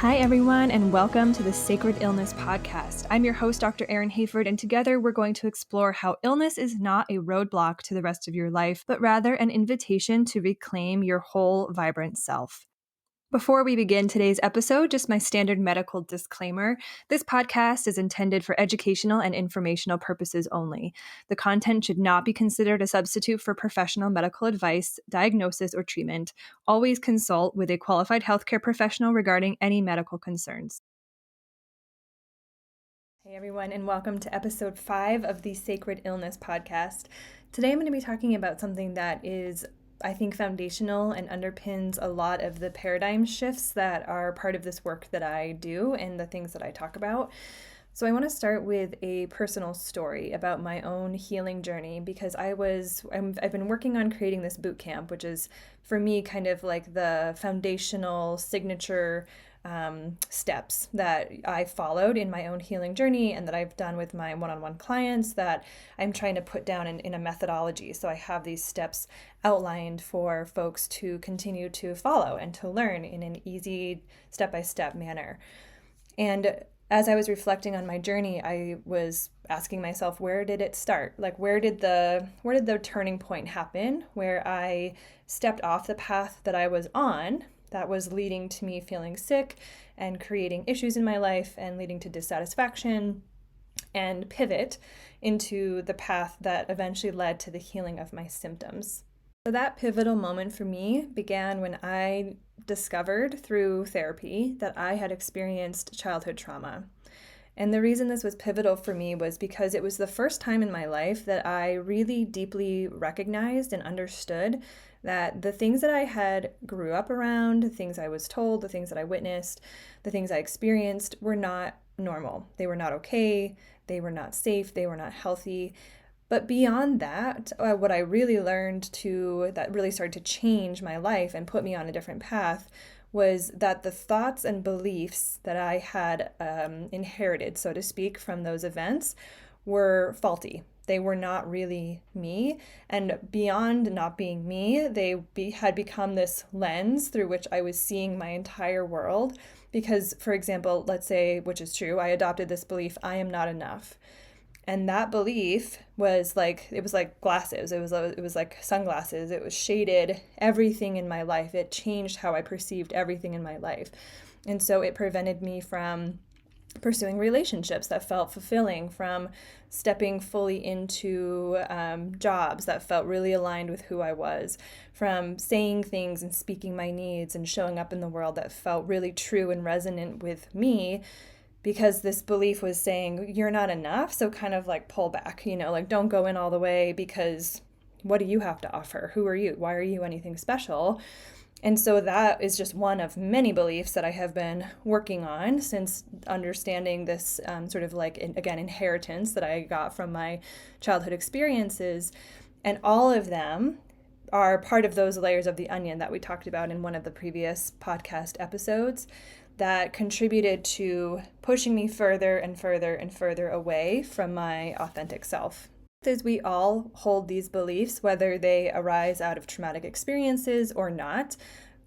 Hi, everyone, and welcome to the Sacred Illness Podcast. I'm your host, Dr. Erin Hayford, and together we're going to explore how illness is not a roadblock to the rest of your life, but rather an invitation to reclaim your whole, vibrant self. Before we begin today's episode, just my standard medical disclaimer. This podcast is intended for educational and informational purposes only. The content should not be considered a substitute for professional medical advice, diagnosis, or treatment. Always consult with a qualified healthcare professional regarding any medical concerns. Hey everyone, and welcome to episode 5 of the Sacred Illness Podcast. Today I'm going to be talking about something that is, I think, foundational and underpins a lot of the paradigm shifts that are part of this work that I do and the things that I talk about. So I want to start with a personal story about my own healing journey because I've been working on creating this boot camp, which is for me kind of like the foundational signature steps that I followed in my own healing journey and that I've done with my one-on-one clients that I'm trying to put down in a methodology. So I have these steps outlined for folks to continue to follow and to learn in an easy step-by-step manner. And as I was reflecting on my journey, I was asking myself, where did it start? Like, where did the turning point happen where I stepped off the path that I was on that was leading to me feeling sick and creating issues in my life and leading to dissatisfaction, and pivot into the path that eventually led to the healing of my symptoms. So that pivotal moment for me began when I discovered through therapy that I had experienced childhood trauma. And the reason this was pivotal for me was because it was the first time in my life that I really deeply recognized and understood that the things that I had grew up around, the things I was told, the things that I witnessed, the things I experienced were not normal. They were not okay. They were not safe. They were not healthy. But beyond that, what I really learned that really started to change my life and put me on a different path was that the thoughts and beliefs that I had inherited, so to speak, from those events were faulty. They were not really me. And beyond not being me, they had become this lens through which I was seeing my entire world. Because, for example, let's say, which is true, I adopted this belief, I am not enough. And that belief was like glasses. It was like sunglasses. It was shaded everything in my life. It changed how I perceived everything in my life. And so it prevented me from pursuing relationships that felt fulfilling, from stepping fully into jobs that felt really aligned with who I was, from saying things and speaking my needs and showing up in the world that felt really true and resonant with me. Because this belief was saying, you're not enough, so kind of like pull back, like don't go in all the way because what do you have to offer? Who are you? Why are you anything special? And so that is just one of many beliefs that I have been working on since understanding this sort of like, again, inheritance that I got from my childhood experiences. And all of them are part of those layers of the onion that we talked about in one of the previous podcast episodes that contributed to pushing me further and further and further away from my authentic self. As we all hold these beliefs, whether they arise out of traumatic experiences or not,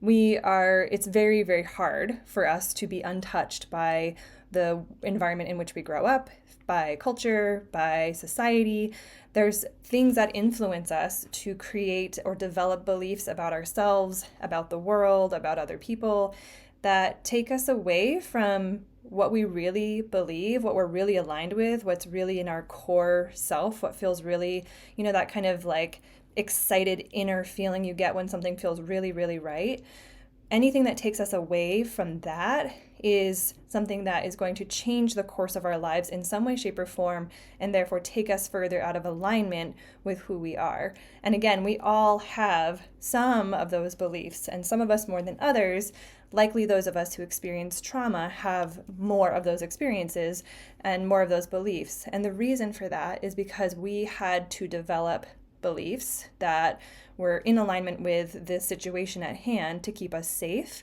it's very, very hard for us to be untouched by the environment in which we grow up, by culture, by society. There's things that influence us to create or develop beliefs about ourselves, about the world, about other people, that take us away from what we really believe, what we're really aligned with, what's really in our core self, what feels really, that kind of like excited inner feeling you get when something feels really, really right. Anything that takes us away from that is something that is going to change the course of our lives in some way, shape, or form, and therefore take us further out of alignment with who we are. And again, we all have some of those beliefs, and some of us more than others. Likely those of us who experience trauma have more of those experiences and more of those beliefs. And the reason for that is because we had to develop beliefs that were in alignment with the situation at hand to keep us safe.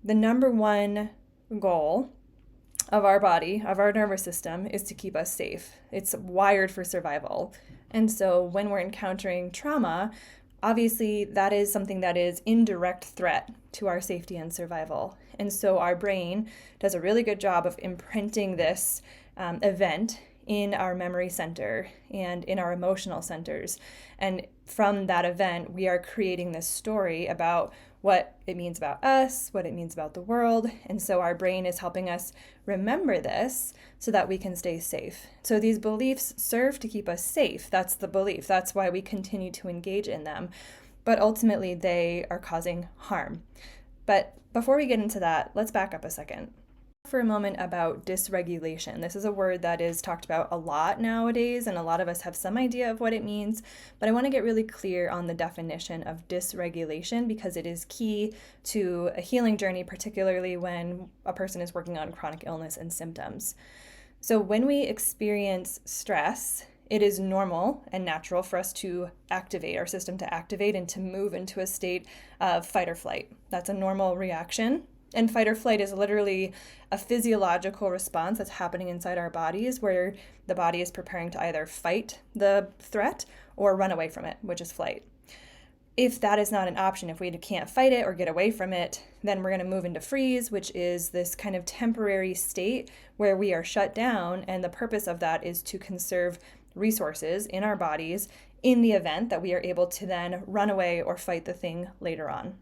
The number one goal of our body, of our nervous system, is to keep us safe. It's wired for survival. And so when we're encountering trauma, obviously that is something that is in direct threat to our safety and survival. And so our brain does a really good job of imprinting this event in our memory center and in our emotional centers. And from that event, we are creating this story about what it means about us, what it means about the world. And so our brain is helping us remember this so that we can stay safe. So these beliefs serve to keep us safe. That's the belief. That's why we continue to engage in them. But ultimately, they are causing harm. But before we get into that, let's back up a second for a moment about dysregulation. This is a word that is talked about a lot nowadays, and a lot of us have some idea of what it means, but I want to get really clear on the definition of dysregulation because it is key to a healing journey, particularly when a person is working on chronic illness and symptoms. So when we experience stress, it is normal and natural for us to activate our system, to activate and to move into a state of fight or flight. That's a normal reaction. And fight or flight is literally a physiological response that's happening inside our bodies where the body is preparing to either fight the threat or run away from it, which is flight. If that is not an option, if we can't fight it or get away from it, then we're going to move into freeze, which is this kind of temporary state where we are shut down. And the purpose of that is to conserve resources in our bodies in the event that we are able to then run away or fight the thing later on.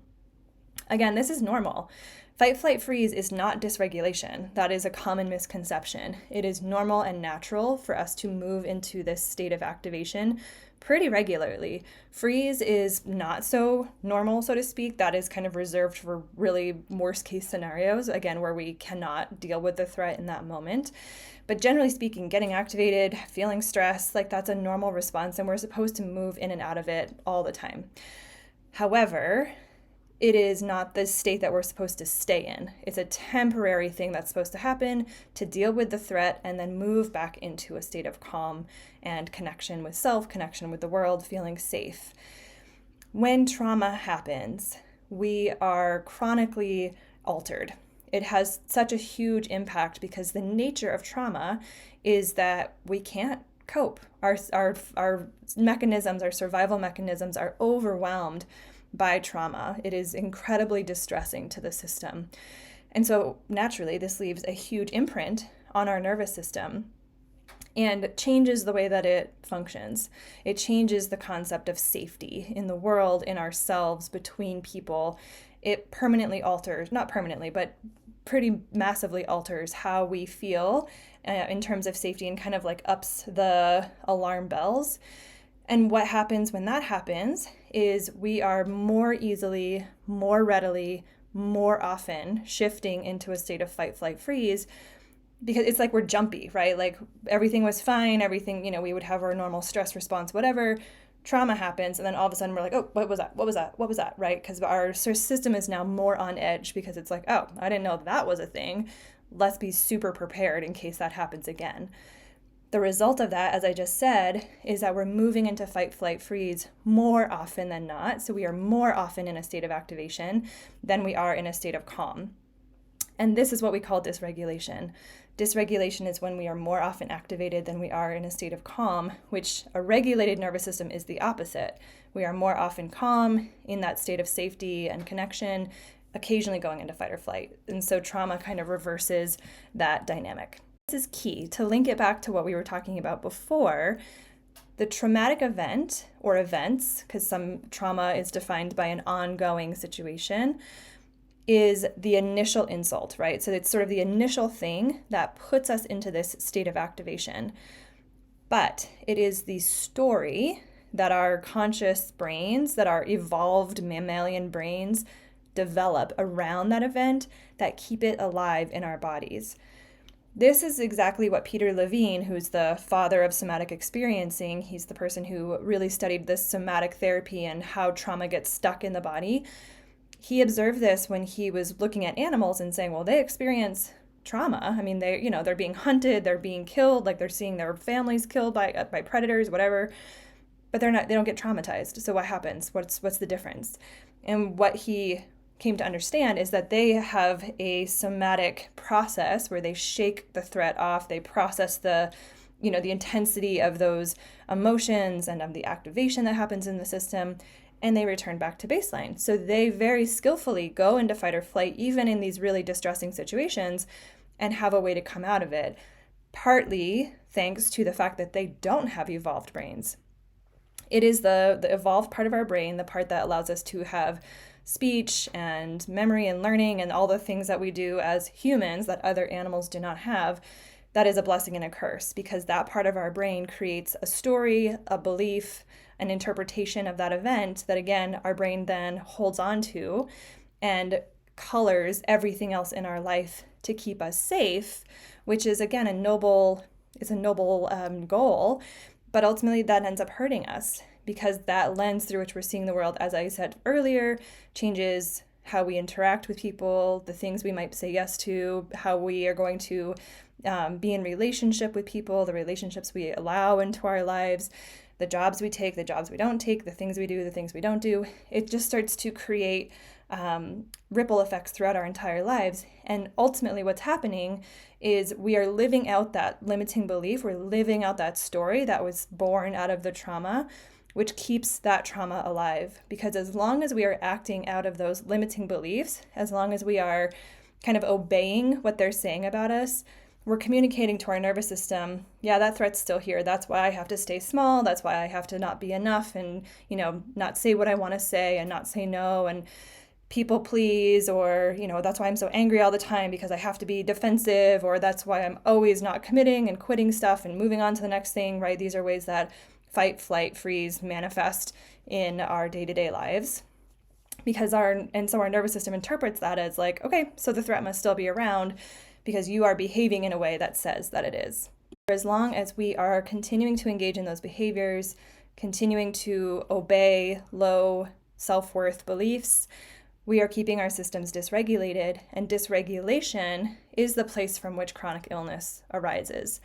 Again, this is normal. Fight, flight, freeze is not dysregulation. That is a common misconception. It is normal and natural for us to move into this state of activation pretty regularly. Freeze is not so normal, so to speak. That is kind of reserved for really worst case scenarios, again, where we cannot deal with the threat in that moment. But generally speaking, getting activated, feeling stress, like that's a normal response, and we're supposed to move in and out of it all the time. However, it is not the state that we're supposed to stay in. It's a temporary thing that's supposed to happen to deal with the threat and then move back into a state of calm and connection with self, connection with the world, feeling safe. When trauma happens, we are chronically altered. It has such a huge impact because the nature of trauma is that we can't cope. Our mechanisms, our survival mechanisms are overwhelmed by trauma. It is incredibly distressing to the system. And so naturally, this leaves a huge imprint on our nervous system and changes the way that it functions. It changes the concept of safety in the world, in ourselves, between people. It permanently alters, not permanently, but pretty massively alters how we feel in terms of safety and kind of like ups the alarm bells. And what happens when that happens is we are more easily, more readily, more often shifting into a state of fight, flight, freeze, because it's like we're jumpy, right? Like everything was fine, everything, we would have our normal stress response, whatever. Trauma happens, and then all of a sudden we're like, oh, what was that? What was that? What was that? Right? Because our system is now more on edge because it's like, oh, I didn't know that was a thing. Let's be super prepared in case that happens again. The result of that, as I just said, is that we're moving into fight, flight, freeze more often than not. So we are more often in a state of activation than we are in a state of calm. And this is what we call dysregulation. Dysregulation is when we are more often activated than we are in a state of calm, which a regulated nervous system is the opposite. We are more often calm in that state of safety and connection, occasionally going into fight or flight. And so trauma kind of reverses that dynamic. This is key to link it back to what we were talking about before. The traumatic event or events, because some trauma is defined by an ongoing situation, is the initial insult, right? So it's sort of the initial thing that puts us into this state of activation. But it is the story that our conscious brains, that our evolved mammalian brains develop around that event that keep it alive in our bodies. This is exactly what Peter Levine, who's the father of somatic experiencing, he's the person who really studied this somatic therapy and how trauma gets stuck in the body. He observed this when he was looking at animals and saying, well, they experience trauma. I mean, they're being hunted, they're being killed, like they're seeing their families killed by predators, whatever, but they don't get traumatized. So what happens? What's the difference? And what he came to understand is that they have a somatic process where they shake the threat off, they process the intensity of those emotions and of the activation that happens in the system, and they return back to baseline. So they very skillfully go into fight or flight, even in these really distressing situations, and have a way to come out of it, partly thanks to the fact that they don't have evolved brains. It is the evolved part of our brain, the part that allows us to have speech and memory and learning and all the things that we do as humans that other animals do not have. That is a blessing and a curse, because that part of our brain creates a story, a belief, an interpretation of that event that, again, our brain then holds on to and colors everything else in our life to keep us safe, which is, again, a noble goal, but ultimately that ends up hurting us, because that lens through which we're seeing the world, as I said earlier, changes how we interact with people, the things we might say yes to, how we are going to be in relationship with people, the relationships we allow into our lives, the jobs we take, the jobs we don't take, the things we do, the things we don't do. It just starts to create ripple effects throughout our entire lives. And ultimately what's happening is we are living out that limiting belief. We're living out that story that was born out of the trauma, which keeps that trauma alive. Because as long as we are acting out of those limiting beliefs, as long as we are kind of obeying what they're saying about us, we're communicating to our nervous system, yeah, that threat's still here. That's why I have to stay small. That's why I have to not be enough and, not say what I want to say and not say no and people please, or, that's why I'm so angry all the time because I have to be defensive, or that's why I'm always not committing and quitting stuff and moving on to the next thing, right? These are ways that fight, flight, freeze manifest in our day-to-day lives. So our nervous system interprets that as like, okay, so the threat must still be around because you are behaving in a way that says that it is. As long as we are continuing to engage in those behaviors, continuing to obey low self-worth beliefs, we are keeping our systems dysregulated, and dysregulation is the place from which chronic illness arises.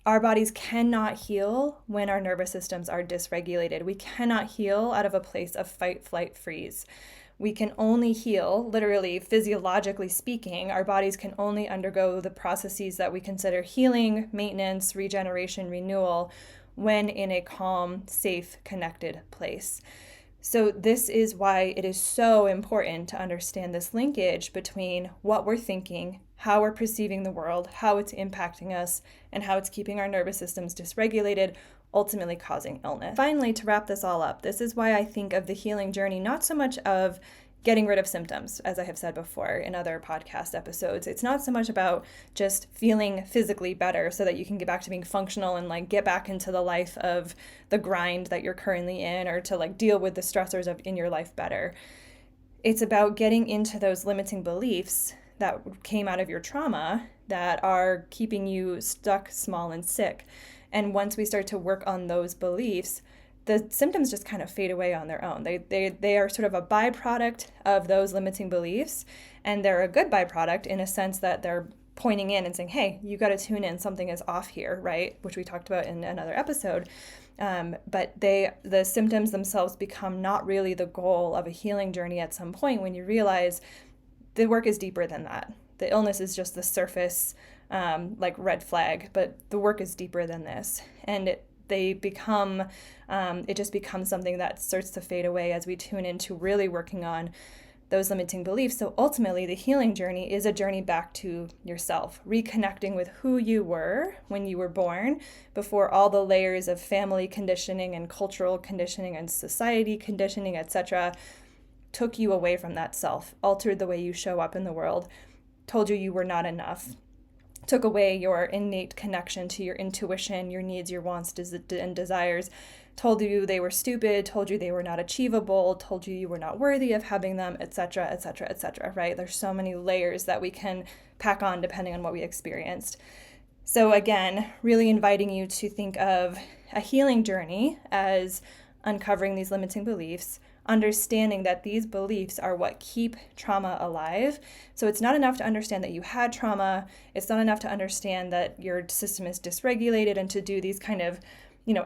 Our bodies cannot heal when our nervous systems are dysregulated. We cannot heal out of a place of fight, flight, freeze. We can only heal, literally, physiologically speaking. Our bodies can only undergo the processes that we consider healing, maintenance, regeneration, renewal, when in a calm, safe, connected place. So this is why it is so important to understand this linkage between what we're thinking, how we're perceiving the world, how it's impacting us, and how it's keeping our nervous systems dysregulated, ultimately causing illness. Finally, to wrap this all up, this is why I think of the healing journey not so much of getting rid of symptoms, as I have said before in other podcast episodes. It's not so much about just feeling physically better so that you can get back to being functional and get back into the life of the grind that you're currently in, or to deal with the stressors in your life better. It's about getting into those limiting beliefs that came out of your trauma that are keeping you stuck, small, and sick. And once we start to work on those beliefs, the symptoms just kind of fade away on their own. They are sort of a byproduct of those limiting beliefs, and they're a good byproduct in a sense that they're pointing in and saying, hey, you got to tune in, something is off here, right? Which we talked about in another episode. But the symptoms themselves become not really the goal of a healing journey at some point, when you realize the work is deeper than that. The illness is just the surface, red flag, but the work is deeper than this. And it just becomes something that starts to fade away as we tune into really working on those limiting beliefs. So ultimately, the healing journey is a journey back to yourself, reconnecting with who you were when you were born, before all the layers of family conditioning and cultural conditioning and society conditioning, etc., took you away from that self, altered the way you show up in the world, told you were not enough, took away your innate connection to your intuition, your needs, your wants, and desires, told you they were stupid, told you they were not achievable, told you were not worthy of having them, etc., etc., etc., right? There's so many layers that we can pack on depending on what we experienced. So again, really inviting you to think of a healing journey as uncovering these limiting beliefs, understanding that these beliefs are what keep trauma alive. So it's not enough to understand that you had trauma. It's not enough to understand that your system is dysregulated and to do these kind of,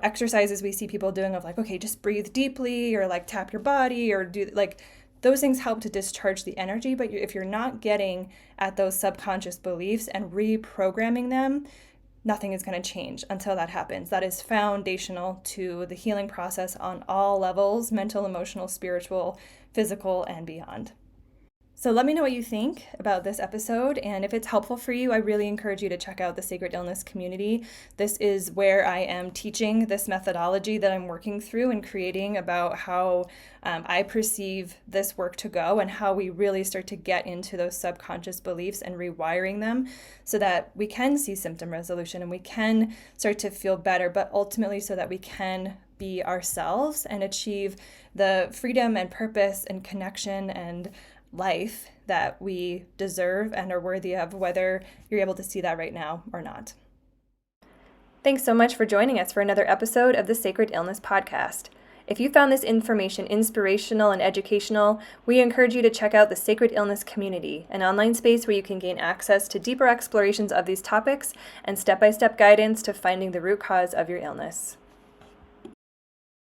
exercises we see people doing of okay, just breathe deeply, or tap your body, or do those things help to discharge the energy. But if you're not getting at those subconscious beliefs and reprogramming them, nothing is going to change until that happens. That is foundational to the healing process on all levels: mental, emotional, spiritual, physical, and beyond. So let me know what you think about this episode, and if it's helpful for you, I really encourage you to check out the Sacred Illness community. This is where I am teaching this methodology that I'm working through and creating about how I perceive this work to go, and how we really start to get into those subconscious beliefs and rewiring them so that we can see symptom resolution and we can start to feel better, but ultimately so that we can be ourselves and achieve the freedom and purpose and connection and life that we deserve and are worthy of, whether you're able to see that right now or not. Thanks so much for joining us for another episode of the Sacred Illness Podcast. If you found this information inspirational and educational, we encourage you to check out the Sacred Illness community, an online space where you can gain access to deeper explorations of these topics and step-by-step guidance to finding the root cause of your illness.